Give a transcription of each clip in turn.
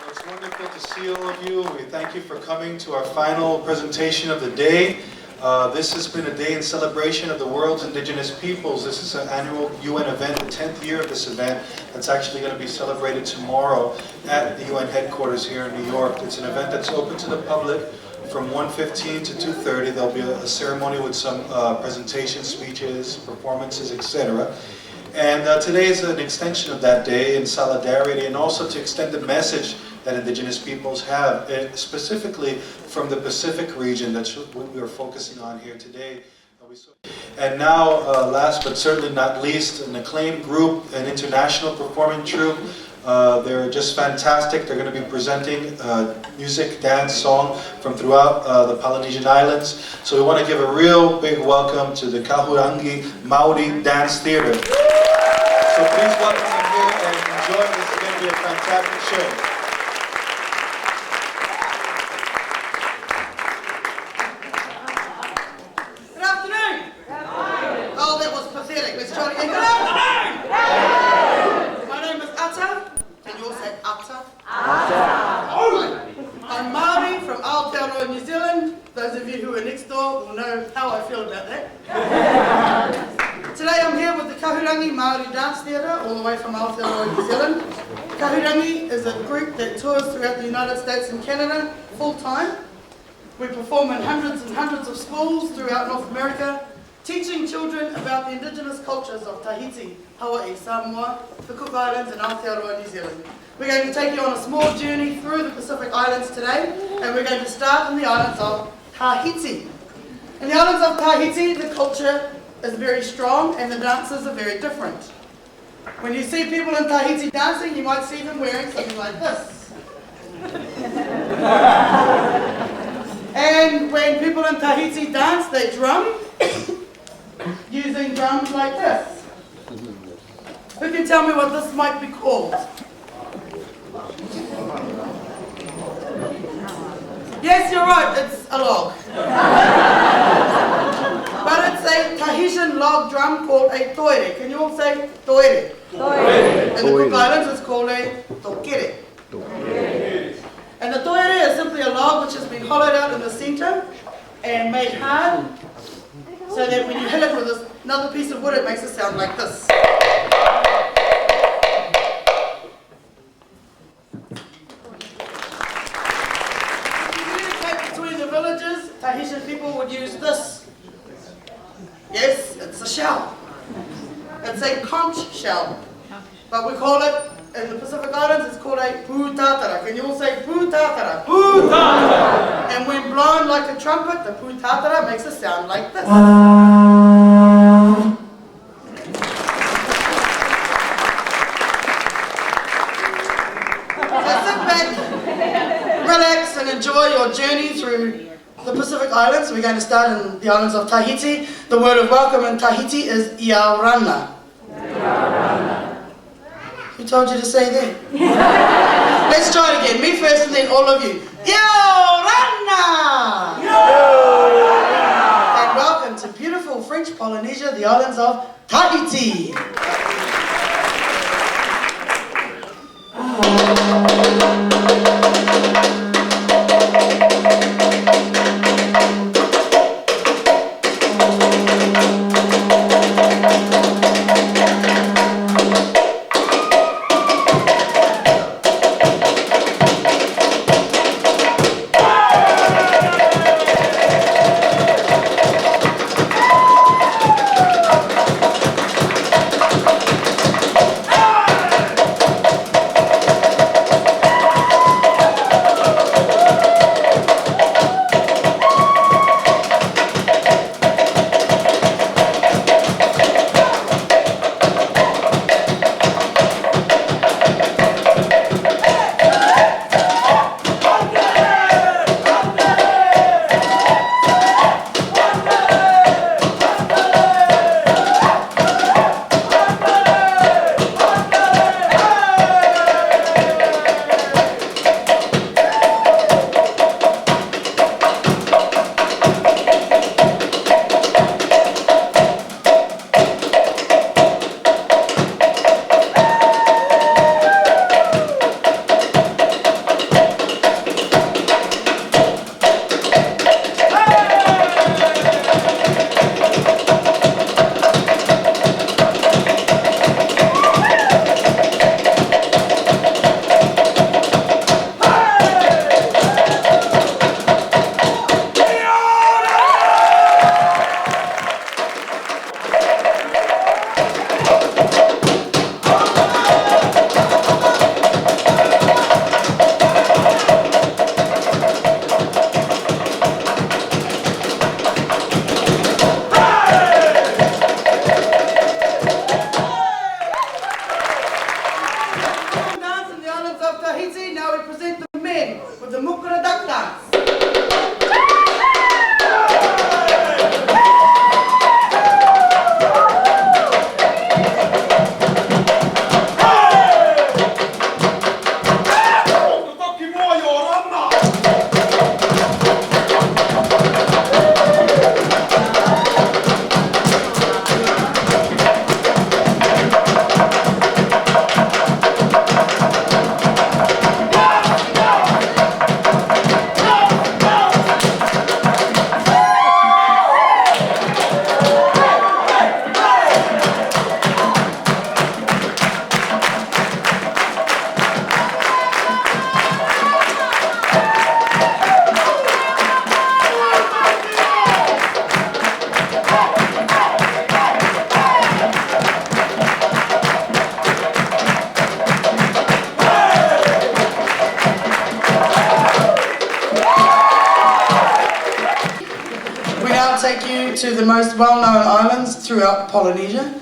It's wonderful to see all of you. We thank you for coming to our final presentation of the day. This has been a day in celebration of the world's indigenous peoples. This is an annual UN event, the 10th year of this event, that's actually going to be celebrated tomorrow at the UN headquarters here in New York. It's an event that's open to the public from 1:15 to 2:30. There'll be a ceremony with some presentations, speeches, performances, etc. And today is an extension of that day in solidarity, and also to extend the message that indigenous peoples have, specifically from the Pacific region. That's what we are focusing on here today. And now, last but certainly not least, an acclaimed group, an international performing troupe. They're just fantastic. They're going to be presenting music, dance, song from throughout the Polynesian Islands. So we want to give a real big welcome to the Kahurangi Maori Dance Theater. So please welcome them here and enjoy. This is going to be a fantastic show. I'm Maori from Aotearoa, New Zealand. Those of you who are next door will know how I feel about that. Today I'm here with the Kahurangi Maori Dance Theatre, all the way from Aotearoa, New Zealand. Kahurangi is a group that tours throughout the United States and Canada full-time. We perform in hundreds and hundreds of schools throughout North America, teaching children about the indigenous cultures of Tahiti, Hawaii, Samoa, the Cook Islands and Aotearoa, New Zealand. We're going to take you on a small journey through the Pacific Islands today, and we're going to start in the islands of Tahiti. In the islands of Tahiti, the culture is very strong and the dances are very different. When you see people in Tahiti dancing, you might see them wearing something like this. And when people in Tahiti dance, they drum, using drums like this. Who can tell me what this might be called? Yes, you're right, it's a log. But it's a Tahitian log drum called a toire. Can you all say toire? Toire. In the Cook Islands it's called a tokere. And the toire is simply a log which has been hollowed out in the center and made hard, so that when you hit it with another piece of wood it makes a sound like this. Tahitian people would use this. Yes, it's a shell. It's a conch shell. But we call it, in the Pacific Islands, it's called a pūtatara. Can you all say pūtatara? Pūtatara! And when blown like a trumpet, the pūtatara makes a sound like this. So sit back, relax, and enjoy your journey through the Pacific Islands. We're going to start in the islands of Tahiti. The word of welcome in Tahiti is Iaurana. Who told you to say that? Let's try it again. Me first and then all of you. Iaurana! And welcome to beautiful French Polynesia, the islands of Tahiti. courtesy, now we present the men with the Mukura Duck Dance. Take you to the most well-known islands throughout Polynesia,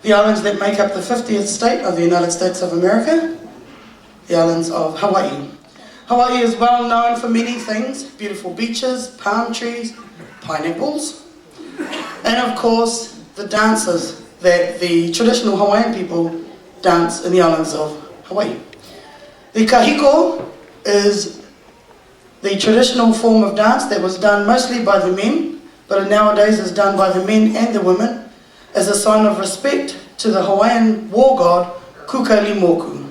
the islands that make up the 50th state of the United States of America, the islands of Hawaii. Hawaii is well known for many things: beautiful beaches, palm trees, pineapples, and of course the dances that the traditional Hawaiian people dance in the islands of Hawaii. The kahiko is the traditional form of dance that was done mostly by the men, but nowadays is done by the men and the women as a sign of respect to the Hawaiian war god Kukalimoku.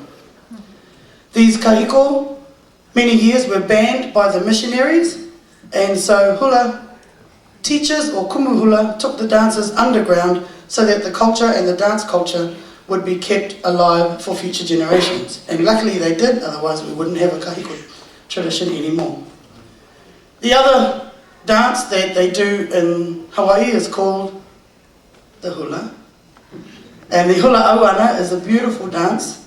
These kahiko, many years, were banned by the missionaries, and so hula teachers or kumuhula took the dances underground so that the culture and the dance culture would be kept alive for future generations. And luckily they did, otherwise we wouldn't have a kahiko tradition anymore. The other dance that they do in Hawaii is called the hula. And the hula auana is a beautiful dance.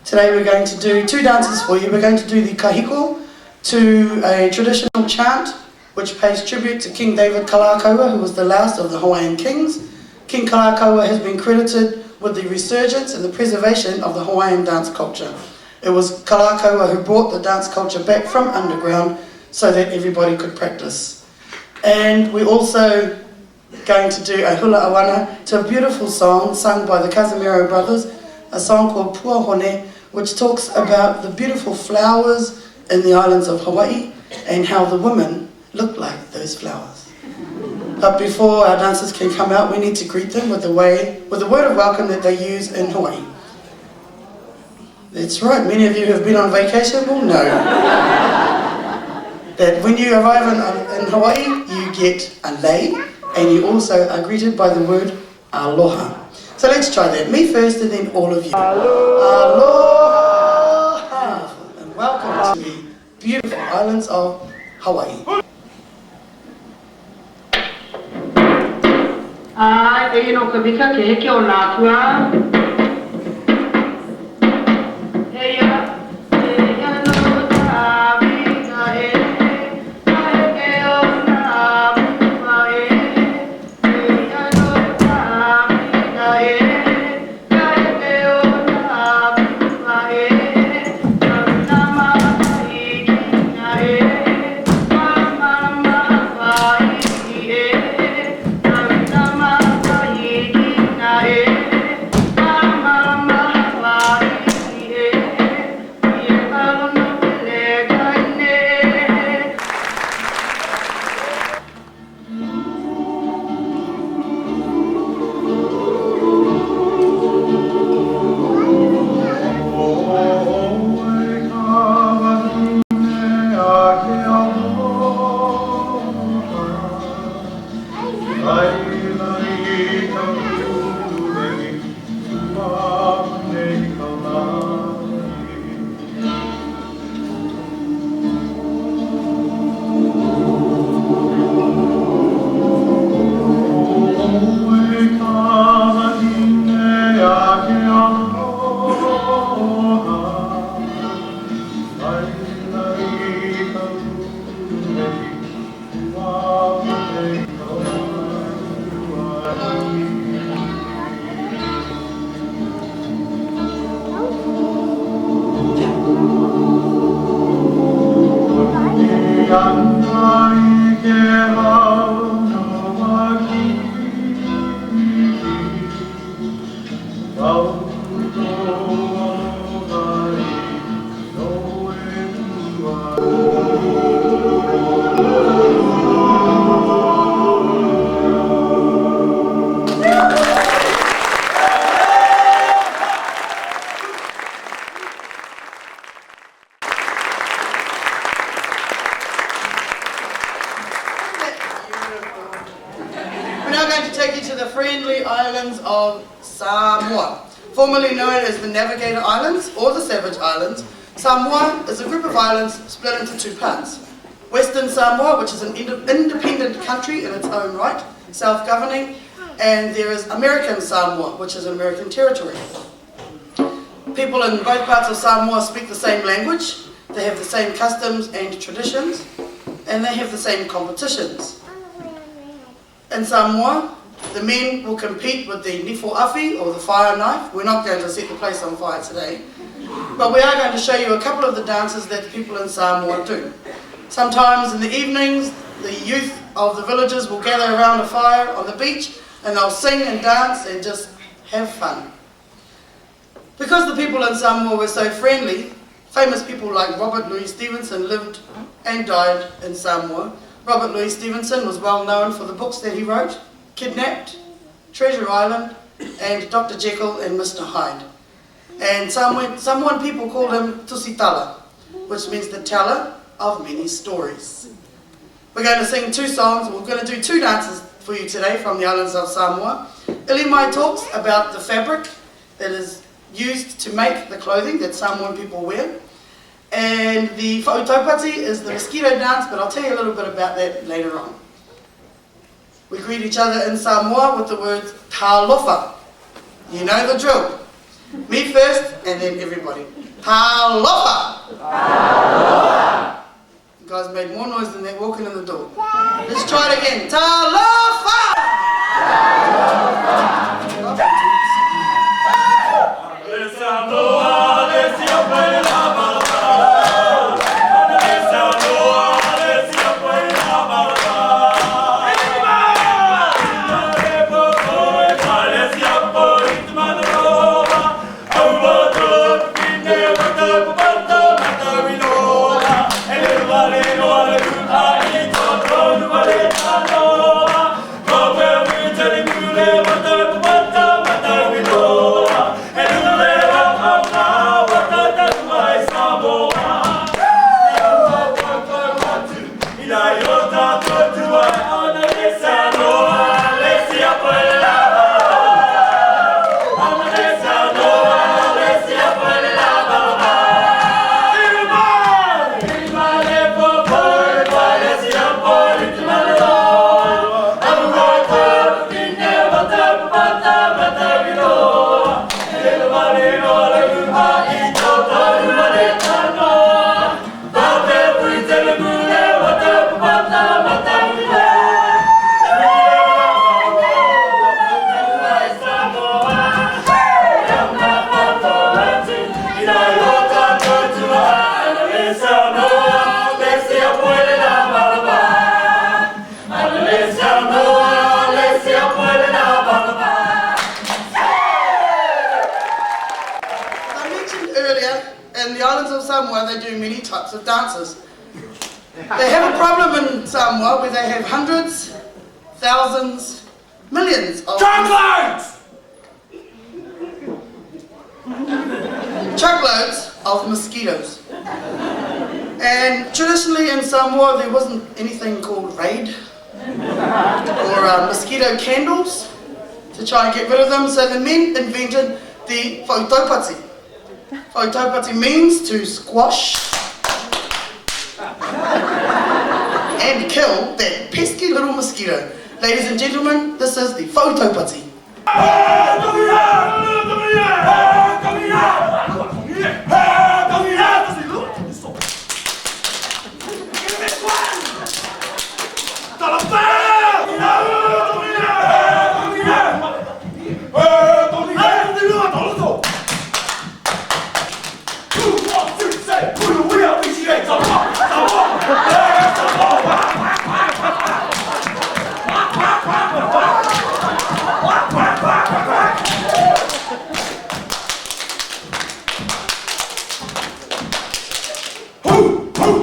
Today we're going to do two dances for you. We're going to do the kahiko to a traditional chant which pays tribute to King David Kalakaua, who was the last of the Hawaiian kings. King Kalakaua has been credited with the resurgence and the preservation of the Hawaiian dance culture. It was Kalakaua who brought the dance culture back from underground so that everybody could practice. And we're also going to do a hula auana to a beautiful song sung by the Casimiro brothers, a song called Puahone, which talks about the beautiful flowers in the islands of Hawaii and how the women look like those flowers. But before our dancers can come out, we need to greet them with the word of welcome that they use in Hawaii. That's right, many of you who have been on vacation will know that when you arrive in Hawaii, you get a lei, and you also are greeted by the word aloha. So let's try that. Me first, and then all of you. Aloha! Aloha! And welcome to the beautiful islands of Hawaii. Ai, no kabika ke heke o nā tua. Heia, heia no tā wika e. We're now going to take you to the friendly islands of Samoa. Formerly known as the Navigator Islands or the Savage Islands, Samoa is a group of islands split into two parts. Western Samoa, which is an independent country in its own right, self-governing, and there is American Samoa, which is an American territory. People in both parts of Samoa speak the same language, they have the same customs and traditions, and they have the same competitions. In Samoa, the men will compete with the nifo afi, or the fire knife. We're not going to set the place on fire today, but we are going to show you a couple of the dances that the people in Samoa do. Sometimes in the evenings, the youth of the villages will gather around a fire on the beach and they'll sing and dance and just have fun. Because the people in Samoa were so friendly, famous people like Robert Louis Stevenson lived and died in Samoa. Robert Louis Stevenson was well known for the books that he wrote, Kidnapped, Treasure Island, and Dr. Jekyll and Mr. Hyde. And Samoan people call him Tusitala, which means the teller of many stories. We're going to sing two songs. We're going to do two dances for you today from the islands of Samoa. Ilimai talks about the fabric that is used to make the clothing that Samoan people wear. And the Whautaupati is the mosquito dance, but I'll tell you a little bit about that later on. We greet each other in Samoa with the words talofa. You know the drill. Me first, and then everybody. Talofa! Talofa! You guys made more noise than they're walking in the door. Let's try it again. Talofa! They do many types of dances. They have a problem in Samoa where they have hundreds, thousands, millions of truckloads of mosquitoes. And traditionally in Samoa there wasn't anything called raid or mosquito candles to try and get rid of them, so the men invented the Whautaupati. Whautaupati means to squash and kill that pesky little mosquito. Ladies and gentlemen, this is the Whautaupati. Of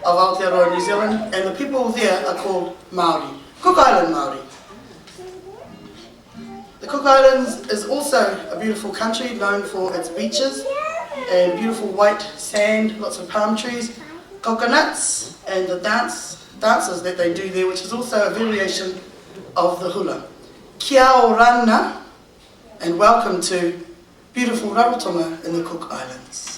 Aotearoa, New Zealand, and the people there are called Maori, Cook Island Maori. The Cook Islands is also a beautiful country known for its beaches and beautiful white sand, lots of palm trees, coconuts, and the dances that they do there, which is also a variation of the hula. Kia ora, and welcome to beautiful Rarotonga in the Cook Islands.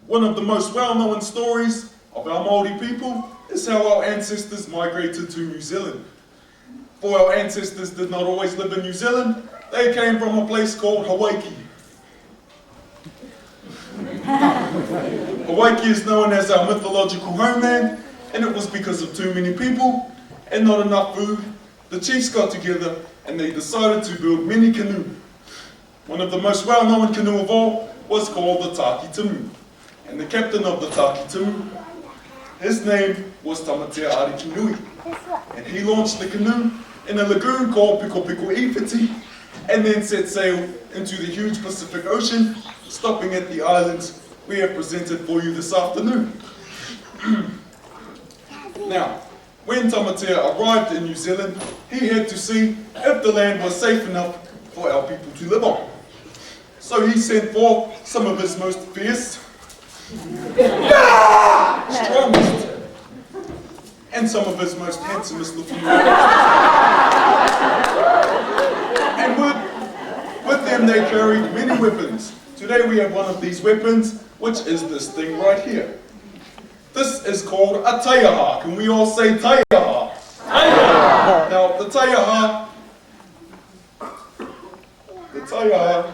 One of the most well-known stories of our Maori people is how our ancestors migrated to New Zealand. For our ancestors did not always live in New Zealand, they came from a place called Hawaii. Hawaii is known as our mythological homeland, and it was because of too many people and not enough food. The chiefs got together and they decided to build many canoe. One of the most well-known canoe of all was called the Taki Timu. And the captain of the Taki Timu, his name was Tamatea Arikinui. And he launched the canoe in a lagoon called Piko Piko Iwhiti, and then set sail into the huge Pacific Ocean, stopping at the islands we have presented for you this afternoon. Now, when Tamatea arrived in New Zealand, he had to see if the land was safe enough for our people to live on. So he sent forth some of his most fierce, strongest, and some of his most handsomest looking men. And with them they carried many weapons. Today we have one of these weapons, which is this thing right here. This is called a taiaha. Can we all say taiaha? Taiaha! Now the taiaha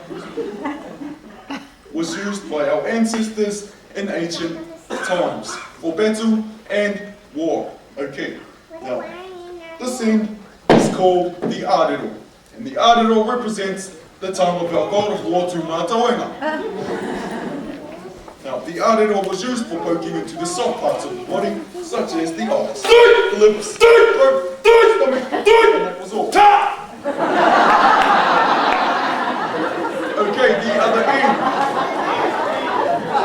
was used by our ancestors in ancient times for battle and war. Okay, now this end is called the arero, and the arero represents the time of our god of war, Tūmataonga. Now the arero was used for poking into the soft parts of the body, such as the eyes, the lips, throat, stomach, and that was all. Okay, the other end.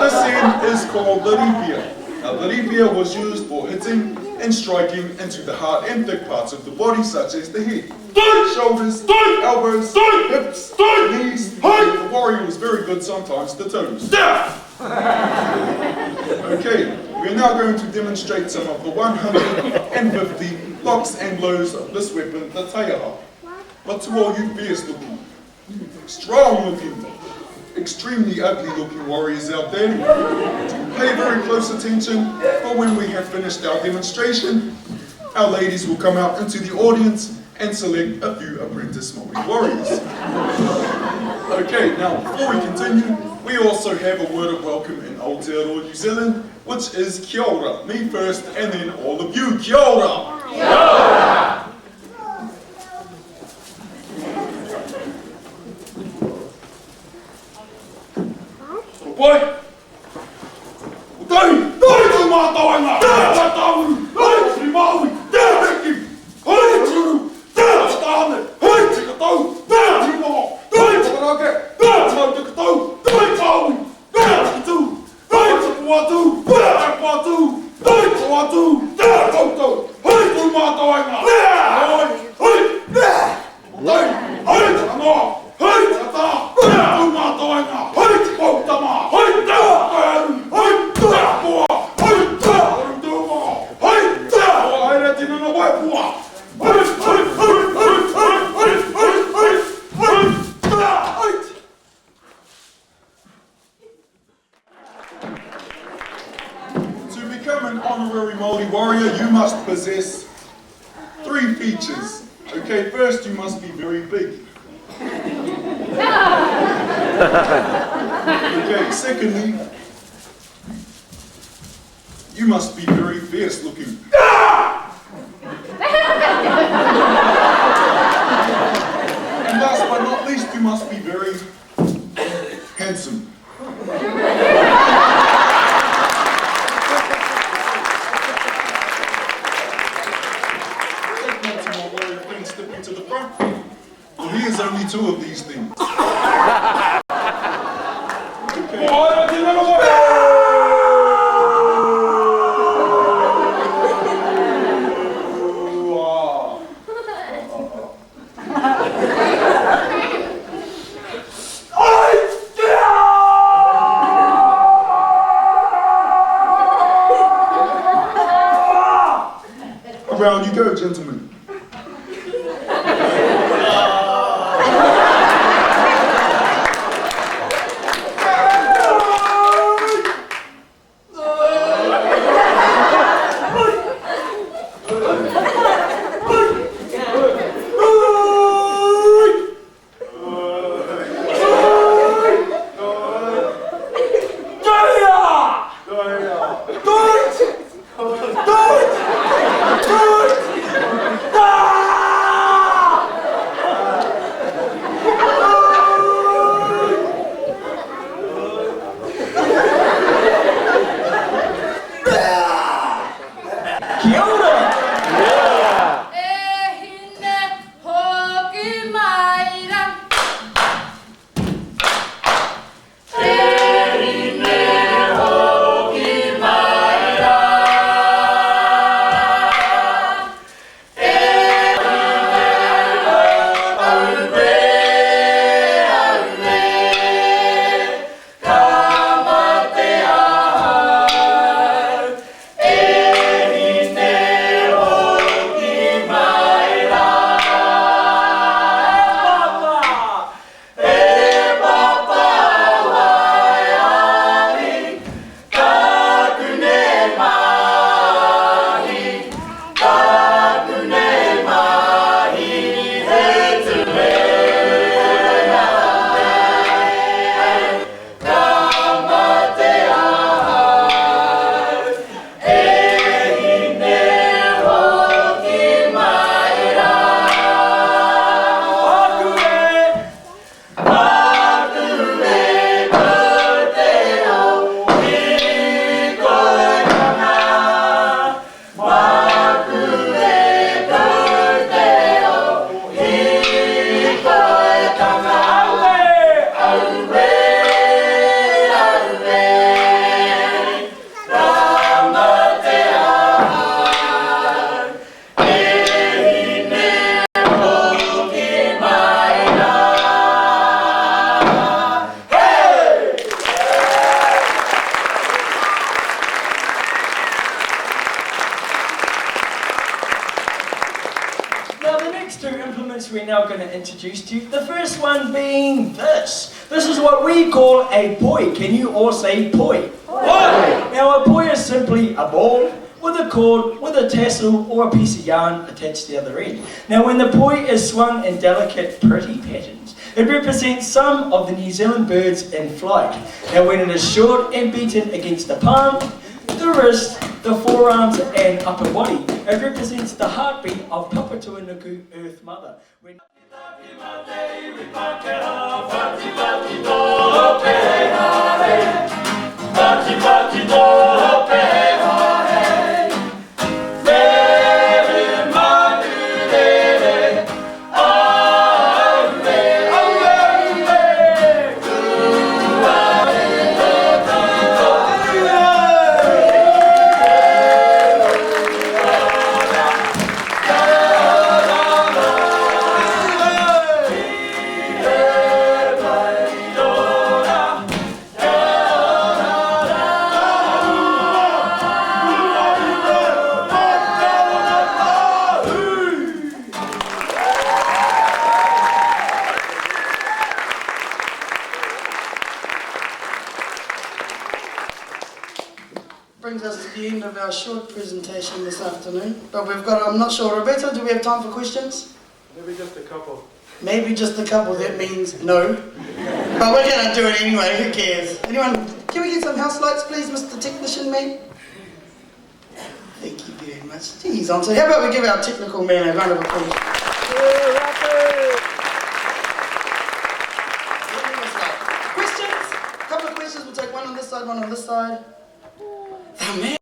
This end is called the ripia. Now the ripia was used for hitting and striking into the hard and thick parts of the body, such as the head, shoulders, elbows, hips, knees, and the warrior was very good sometimes, the toes. Okay, we are now going to demonstrate some of the 150 locks and blows of this weapon, the taiaha. But to all you fierce looking, strong looking, extremely ugly looking warriors out there. Pay very close attention, for when we have finished our demonstration, our ladies will come out into the audience and select a few apprentice Maori warriors. Okay, now before we continue, we also have a word of welcome in Aotearoa, New Zealand, which is kia ora. Me first, and then all of you. Kia ora! Kia ora! Boy! Dai! Dai tu mātauanga! Dai tau! Dai tri Maui! Dai heki! Dai turu! Dai tāne! Dai tika tau! Dai tri moho! Dai takarake! Dai mau tika tau! Dai taui! Dai titu! Dai tipu atu! Dai patu! Dai tau atu! Dai tautau! Dai tu mātauanga! Dai! Dai! Dai! Dai taka noa! Dai taka tā! Dai tu mātauanga! Dai pautama! Dai tā! Dai tā! Boa! Dai tā! Dai tūma! Dai tā! Boa haere tina na waipua! Dai! Dai! Dai! Dai! Dai! Dai! Dai! Dai! To become an honorary Maori warrior, you must possess 3 features. Okay, first you must be very big. Okay, secondly, you must be very fierce looking. And last but not least, you must be very handsome. Take note of my warrior friends stepping to the front. Well, here's only 2 of these things. Around you go, gentlemen. instruments we're now going to introduce to you. The first one being this. This is what we call a poi. Can you all say poi? Poi! Now a poi is simply a ball with a cord, with a tassel or a piece of yarn attached to the other end. Now when the poi is swung in delicate, pretty patterns, it represents some of the New Zealand birds in flight. Now when it is short and beaten against the palm, the wrist, the forearms and upper body, it represents the heartbeat of Papatuanuku, Earth Mother. When brings us to the end of our short presentation this afternoon. But we've got, I'm not sure, Roberto, do we have time for questions? Maybe just a couple. Maybe just a couple, that means no. But we're going to do it anyway, who cares? Anyone, can we get some house lights please, Mr. Technician Man? Thank you very much. Jeez, on. So how about we give our technical man a round of applause? Questions? A couple of questions, we'll take one on this side, one on this side. The man